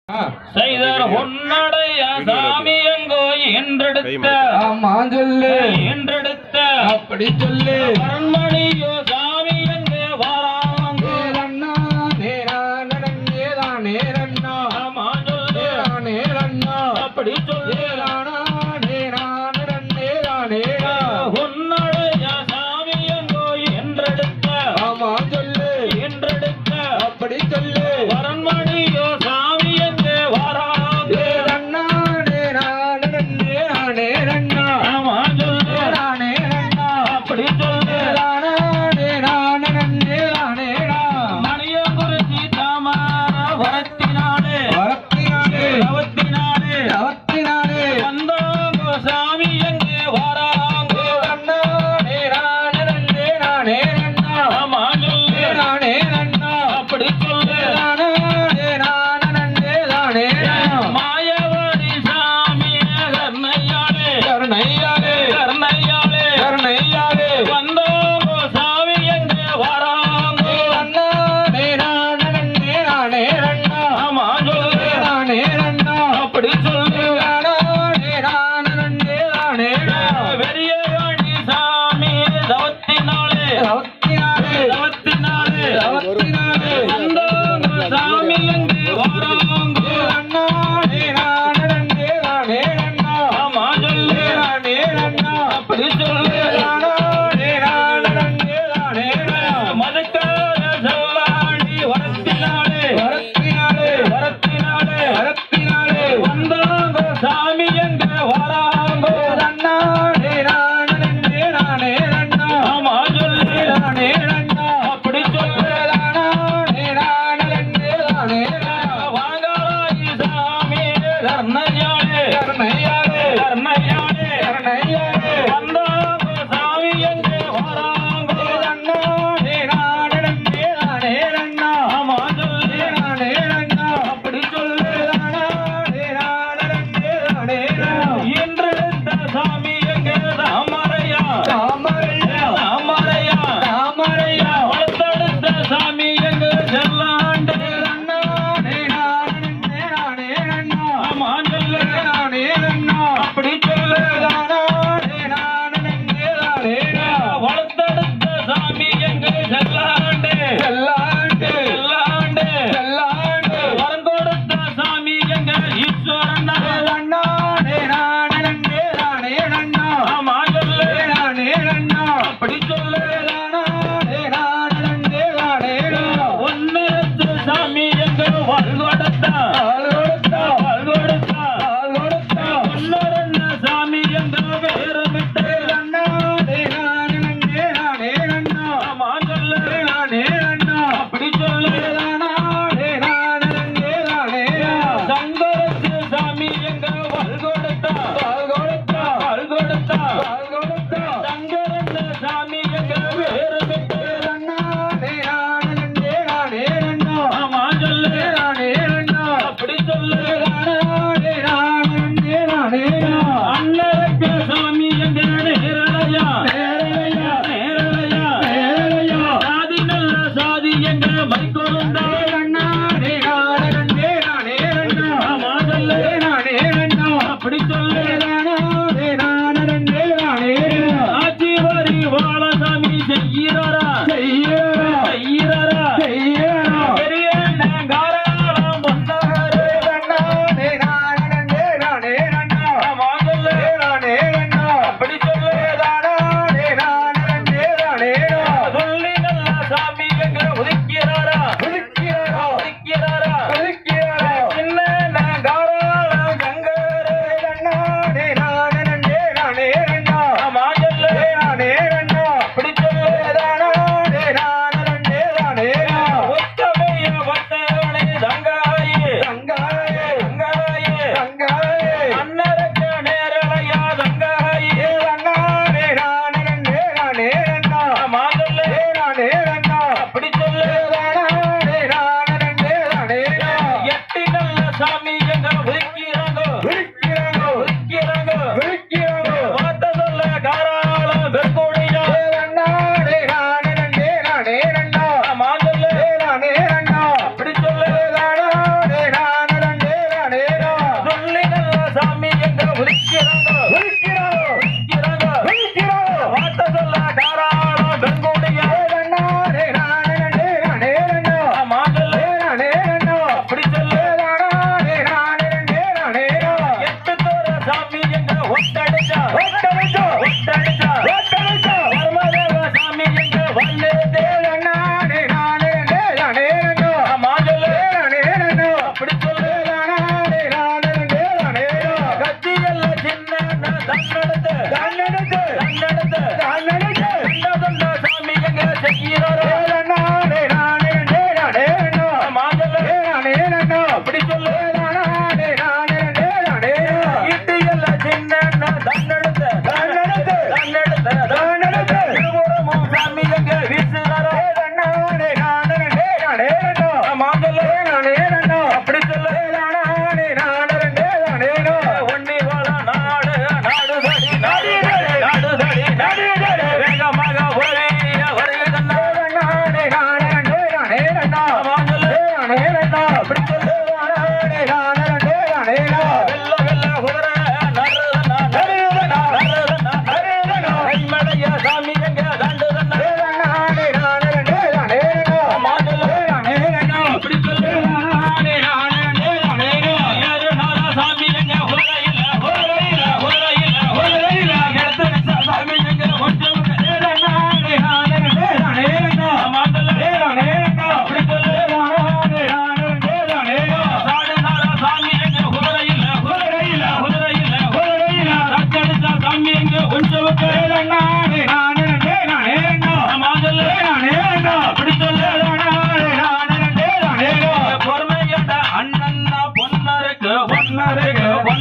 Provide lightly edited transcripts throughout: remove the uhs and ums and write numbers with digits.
செய்தர் பொன்னடைய சாமி எங்கோ என்றெடுத்த என்றெடுத்த அப்படி சொல்லு அரண்மணியோ சாமி எங்கே வாராங்கோ நேரண்ணா அப்படி சொல்லு பொன்னடைய சாமி எங்கோ என்றெடுத்த சொல்லு என்றெடுத்த அப்படி சொல்லு அரண்மணியோ சாமி எங்கே வாராங்கோ அப்படி சொல்லு மணியங்குறிச்சி தாமர வரத்தினாலே தவத்தினாலே வந்தாங்கோ சாமி எங்கே வாராங்கோ ஆமா சொல்லு அப்படி சொல்லு மாயவரி சாமி கருணையாலே வந்தாங்கோ சாமி எங்கே வாராங்கோ ஆமா சொல்லு அப்படி சொல்லு வெறியவாணி சாமி தவத்தினாலே வந்தாங்கோ சாமி எங்கே வாராங்கோ ஆமா சொல்லு அப்படி சொல்லு மதுக்கார செல்லாண்டி வரத்தினாலே வந்தாங்கோ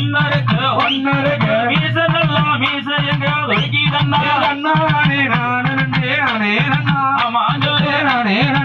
ஒன்னருக்கு ஒன்னருக்கு மீச நல்லா மீச எங்க ஒதுக்கி தந்தா நானே நானே நானே நானே ஆமா சொல்லு நானே நானே